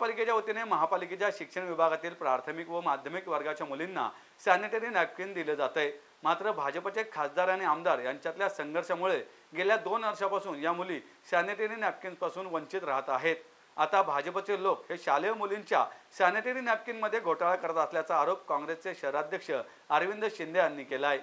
महापालिकेच्या वतीने महापालिकेच्या शिक्षण विभागातील प्राथमिक व माध्यमिक वर्गाच्या मुलींना सॅनिटरी नॅपकिन दिले जाते। मात्र भाजपचे खासदार आणि आमदार यांच्यातल्या संघर्षामुळे गेल्या 2 वर्षापासून या मुली सॅनिटरी नॅपकिनपासून वंचित राहत आहेत। आता भाजपचे लोक हे शालेय मुलींच्या सॅनिटरी नॅपकिनमध्ये घोटाळा करत असल्याचा आरोप काँग्रेसचे शहराध्यक्ष अरविंद शिंदे यांनी केला आहे।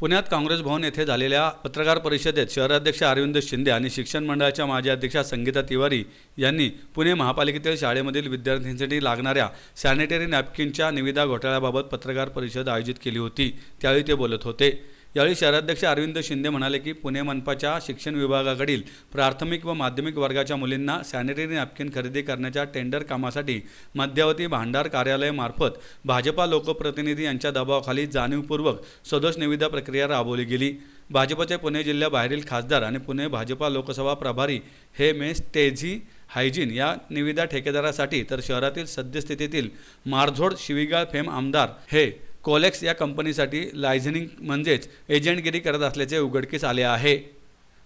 पुण्यात काँग्रेस भवन येथे झालेल्या पत्रकार परिषदेत शहराध्यक्ष अरविंद शिंदे आणि शिक्षण मंडळाच्या माजी अध्यक्षा संगीता तिवारी यांनी पुणे महापालिकेतील शाळेमधील विद्यार्थ्यांसाठी लागणाऱ्या सॅनिटरी नॅपकिनच्या निविदा घोटाळ्याबाबत पत्रकार परिषद आयोजित केली होती। त्यावेळी ते बोलत होते। यावेळी शहराध्यक्ष अरविंद शिंदे म्हणाले की पुणे मनपाच्या शिक्षण विभागाकडील प्राथमिक व माध्यमिक वर्गाच्या मुलींना सॅनिटरी नॅपकिन खरेदी करण्याच्या टेंडर कामासाठी मध्यवर्ती भांडार कार्यालयामार्फत भाजपा लोकप्रतिनिधी यांच्या दबावाखाली जाणीवपूर्वक सदोष निविदा प्रक्रिया राबवली गेली। भाजपचे पुणे जिल्ह्याबाहेरील खासदार आणि पुणे भाजपा लोकसभा प्रभारी हे मेस टेझी हायजीन या निविदा ठेकेदारासाठी तर शहरातील सद्यस्थितीतील मारझोड शिवीगाळ फेम आमदार हे कोलेक्स या कंपनीसाठी लायझनिंग म्हणजेच एजंटगिरी करत असल्याचे उघडकीस आले आहे।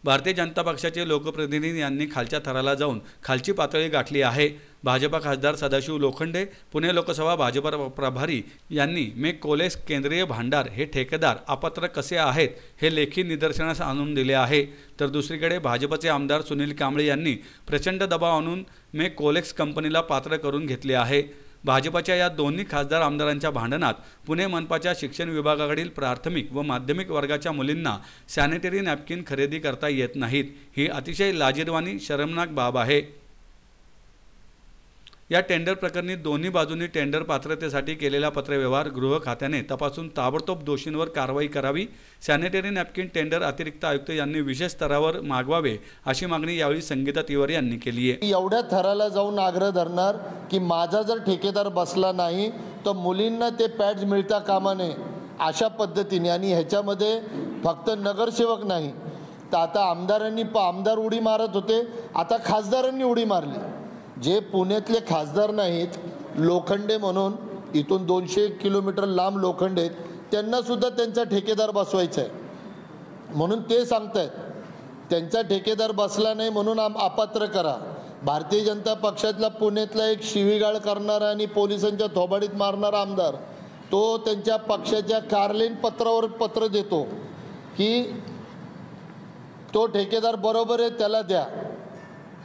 भारतीय जनता पक्षाचे लोकप्रतिनिधी यांनी खालच्या थराला जाऊन खालची पातळी गाठली आहे। भाजपा खासदार सदाशिव लोखंडे पुणे लोकसभा भाजपा प्रभारी यांनी कोलेक्स केंद्रीय भांडार हे ठेकेदार अपात्र कसे आहेत हे लेखी निदर्शनास आणून दिले आहे। तर दुसरीकडे भाजपचे आमदार सुनील कांबळे यांनी प्रचंड दबाव आणून कोलेक्स कंपनीला पात्र करून घेतले आहे। भाजपच्या या दोन्ही खासदार आमदारांच्या भांडणात पुणे मनपाच्या शिक्षण विभागाकडील प्राथमिक व माध्यमिक वर्गाच्या मुलींना सॅनिटरी नॅपकिन खरेदी करता येत नाहीत। ही अतिशय लाजिरवाणी शरमनाक बाब आहे। या टेंडर प्रकरणी दोन्ही बाजूंनी टेंडर पात्रतेसाठी केलेला पत्रव्यवहार गृह खात्याने तपासून ताबडतोब दोषींवर कारवाई करावी। सॅनिटरी नॅपकिन टेंडर अतिरिक्त आयुक्त यांनी विशेष स्तरावर मागवावे अशी मागणी यावेळी संगीता तिवारी यांनी केली आहे। एवढ्या थराला जाऊन आग्रह धरणार की माझा जर ठेकेदार बसला नाही तर मुलींना ते पॅड्स मिळता कामा नये अशा पद्धतीने। आणि ह्याच्यामध्ये फक्त नगरसेवक नाही तर आता आमदार उडी मारत होते, आता खासदारांनी उडी मारली। जे पुण्यातले खासदार नाहीत, लोखंडे म्हणून इथून 200 किलोमीटर लांब लोखंडे आहेत, त्यांना सुद्धा त्यांचा ठेकेदार बसवायचा आहे म्हणून ते सांगतायत त्यांचा ठेकेदार बसला नाही म्हणून अपात्र करा। भारतीय जनता पक्षातला पुण्यातला एक शिवीगाळ करणारा आणि पोलिसांच्या थोबाडीत मारणारा आमदार तो त्यांच्या पक्षाच्या कार्यालयीन पत्रावर पत्र देतो की तो ठेकेदार बरोबर आहे त्याला द्या।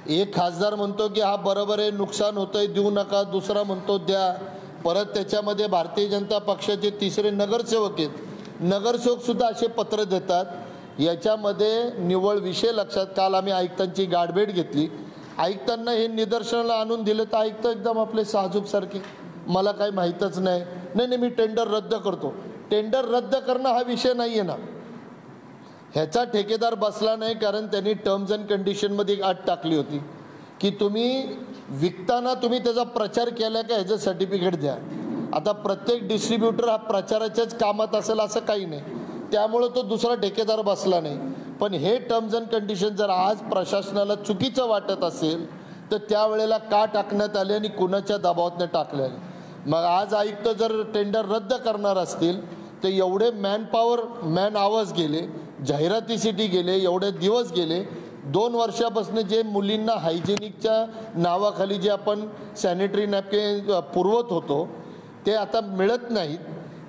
एक खासदार म्हणतो की हा बरोबर आहे, नुकसान होतंय, देऊ नका। दुसरा म्हणतो द्या। परत त्याच्यामध्ये भारतीय जनता पक्षाचे तिसरे नगरसेवक आहेत, नगरसेवक सुद्धा असे पत्र देतात। याच्यामध्ये निव्वळ विषय लक्षात, काल आम्ही आयुक्तांची गाठभेट घेतली, आयुक्तांना हे निदर्शनाला आणून दिलं तर आयुक्त एकदम आपले साजूकसारखे मला काही माहीतच नाही, मी टेंडर रद्द करतो। टेंडर रद्द करणं हा विषय नाही आहे ना, ह्याचा ठेकेदार बसला नाही कारण त्यांनी टर्म्स अँड कंडिशनमध्ये अट टाकली होती की तुम्ही विकताना तुम्ही त्याचा प्रचार केला का ह्याचं सर्टिफिकेट द्या। आता प्रत्येक डिस्ट्रीब्युटर हा प्रचाराच्याच कामात असेल असं काही नाही, त्यामुळे तो दुसरा ठेकेदार बसला नाही। पण हे टर्म्स अँड कंडिशन जर आज प्रशासनाला चुकीचं वाटत असेल तर त्यावेळेला का टाकण्यात आले आणि कुणाच्या दबावातनं टाकले? मग आज आयुक्त जर टेंडर रद्द करणार असतील तर एवढे मॅन आवर्स गेले, जाहिरातीसाठी गेले, एवढे दिवस गेले, 2 वर्षापासून जे मुलींना हायजेनिकच्या नावाखाली जे आपण सॅनिटरी नॅपकिन पुरवत होतो ते आता मिळत नाहीत।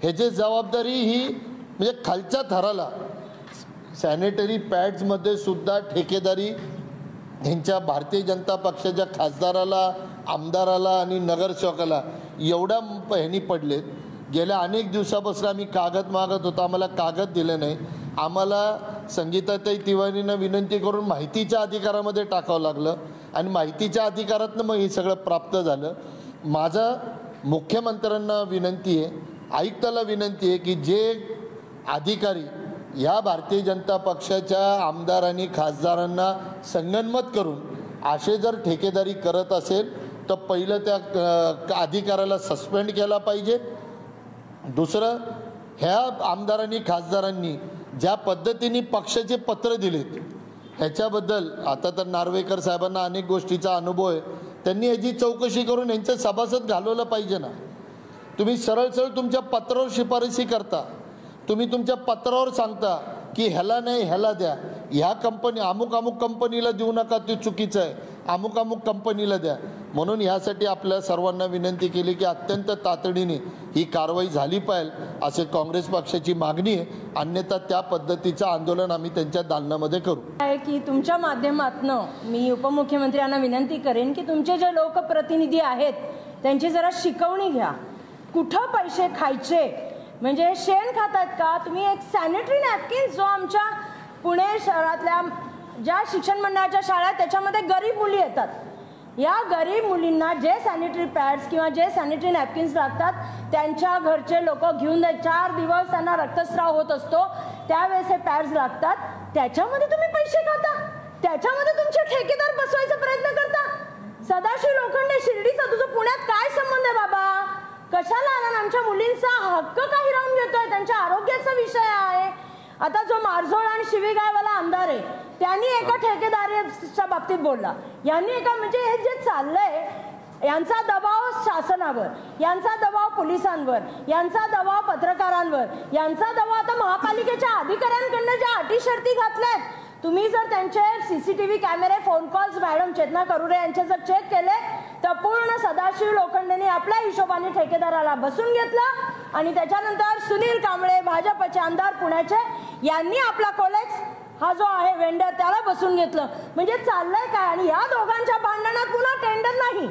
ह्याची जबाबदारी ही म्हणजे खालच्या थराला सॅनिटरी पॅड्समध्ये सुद्धा ठेकेदारी ह्यांच्या भारतीय जनता पक्षाच्या खासदाराला, आमदाराला आणि नगरसेवकाला एवढ्या ह्यांनी पडलेत। गेल्या अनेक दिवसापासून आम्ही कागद मागत होतो, आम्हाला कागद दिले नाही। आम्हाला संगीताताई तिवारींना विनंती करून माहितीच्या अधिकारामध्ये टाकावं लागलं आणि माहितीच्या अधिकारातनं मग हे सगळं प्राप्त झालं। माझा मुख्यमंत्र्यांना विनंती आहे, आयुक्ताला विनंती आहे की जे अधिकारी या भारतीय जनता पक्षाच्या आमदार आणि खासदारांना संगनमत करून असे जर ठेकेदारी करत असेल तर पहिलं त्या अधिकाऱ्याला सस्पेंड केला पाहिजे। दुसरं, ह्या आमदारांनी खासदारांनी ज्या पद्धतीने पक्षाचे पत्र दिलेत ह्याच्याबद्दल आता तर नार्वेकर साहेबांना अनेक गोष्टीचा अनुभव आहे, त्यांनी याची चौकशी करून यांचं सभासद घालवलं पाहिजे ना। तुम्ही सरळ तुमच्या पत्रावर शिफारसी करता, तुम्ही तुमच्या पत्रावर सांगता की ह्याला नाही ह्याला द्या, ह्या कंपनी अमुक कंपनीला देऊ नका, ते चुकीचं आहे, अमुक कंपनीला द्या। म्हणून यासाठी आपल्या सर्वांना विनंती केली की अत्यंत तातडीने ही कारवाई झाली पाहिजे असे काँग्रेस पक्षाची मागणी आहे. अन्यथा त्या पद्धतीचं आंदोलन आम्ही त्यांच्या दालनामध्ये करू. आहे की तुमच्या माध्यमातून मी उपमुख्यमंत्र्यांना विनंती करेन की तुमचे जे लोकप्रतिनिधी आहेत त्यांची जरा शिकवणी घ्या. कुठं पैसे खायचे म्हणजे शेण खातात का तुम्ही? एक सॅनिटरी नॅपकिन जो आमच्या पुणे शहरातल्या ज्या शिक्षण मंडळाच्या शाळा आहेत त्याच्यामध्ये गरीब मुली येतात. या गरीब मुलींना जे सॅनिटरी पॅड्स किंवा जे सॅनिटरी नॅपकिन्स लागतात त्यांच्या घरचे लोक घेऊन 4 दिवस त्यांना रक्तस्राव होत असतो त्यावेळेस हे पॅड्स लागतात. त्याच्यामध्ये तुम्ही पैसे खाता, त्याच्यामध्ये तुमचे ठेकेदार बसवायचा प्रयत्न करता. सदाशिव लोखंडे शिर्डीचा तुझं पुण्यात काय संबंध आहे बाबा? कशाला आला? आमच्या मुलींचा हक्क काही राहून घेतोय, त्यांच्या आरोग्याचा विषय आहे. आता जो मारझोळ आणि शिवीगाळवाला आमदार आहे त्यांनी एका ठेकेदाराच्या बाबतीत बोलला, यांनी एका म्हणजे हे जे चाललंय यांचा दबाव शासनावर, यांचा दबाव पोलिसांवर, यांचा दबाव पत्रकारांवर, यांचा दबाव आता महापालिकेच्या अधिकाऱ्यांकडनं ज्या अटी शर्ती घातल्यात. तुम्ही जर त्यांचे CCTV कॅमेरे, फोन कॉल्स मॅडम चेतना करुरे यांचे जर चेक केले तर पूर्ण सदाशिव लोखंडेने आपल्या हिशोबाने ठेकेदाराला बसून घेतलं आणि त्याच्यानंतर सुनील कांबळे भाजपचे आमदार पुण्याचे यांनी आपला कोलेक्स हा जो आहे वेंडर त्याला बसून घेतलं. म्हणजे चाललंय काय? आणि या दोघांच्या भांडणात पुन्हा टेंडर नाही.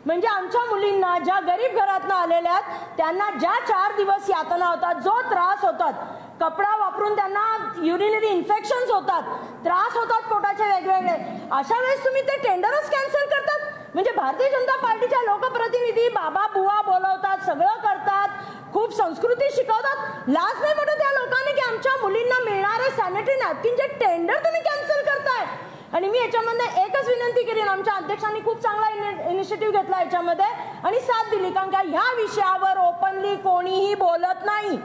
म्हणजे आमच्या मुलींना ज्या गरीब घरातनं आलेल्या त्यांना ज्या 4 दिवस यातना होतात, जो त्रास होतात, कपडा वापरून त्यांना युरिनरी इन्फेक्शन्स होतात, त्रास होतात पोटाचे वेगवेगळे, अशा वेळेस तुम्ही ते टेंडरच कॅन्सल करतात. म्हणजे भारतीय जनता पार्टीच्या लोकप्रतिनिधी बाबा बुवा बोलवतात, सगळं करतात, खूप संस्कृती शिकवतात. लाज नाही वाटत या लोकांनी की आमच्या मुलींना मिळणारे सॅनिटरी नॅपकिनचे टेंडर तुम्ही कॅन्सल करताय? आणि मी याच्यामध्ये एकच विनंती करेन, आमच्या अध्यक्षांनी खूप चांगला इनिशिएटिव्ह घेतला याच्यामध्ये आणि साथ दिली, कारण का ह्या विषयावर ओपनली कोणीही बोलत नाही.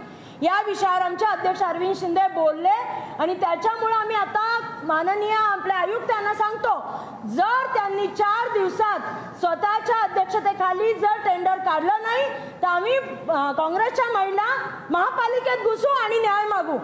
या विषयावर आमचे अध्यक्ष अरविंद शिंदे बोलले आणि त्याच्यामुळे आम्ही आता माननीय आपल्या आयुक्तांना सांगतो, जर त्यांनी 4 दिवसात स्वतःच्या अध्यक्षतेखाली जर टेंडर काढलं नाही तर आम्ही काँग्रेसच्या महिला महापालिकेत घुसू आणि न्याय मागू.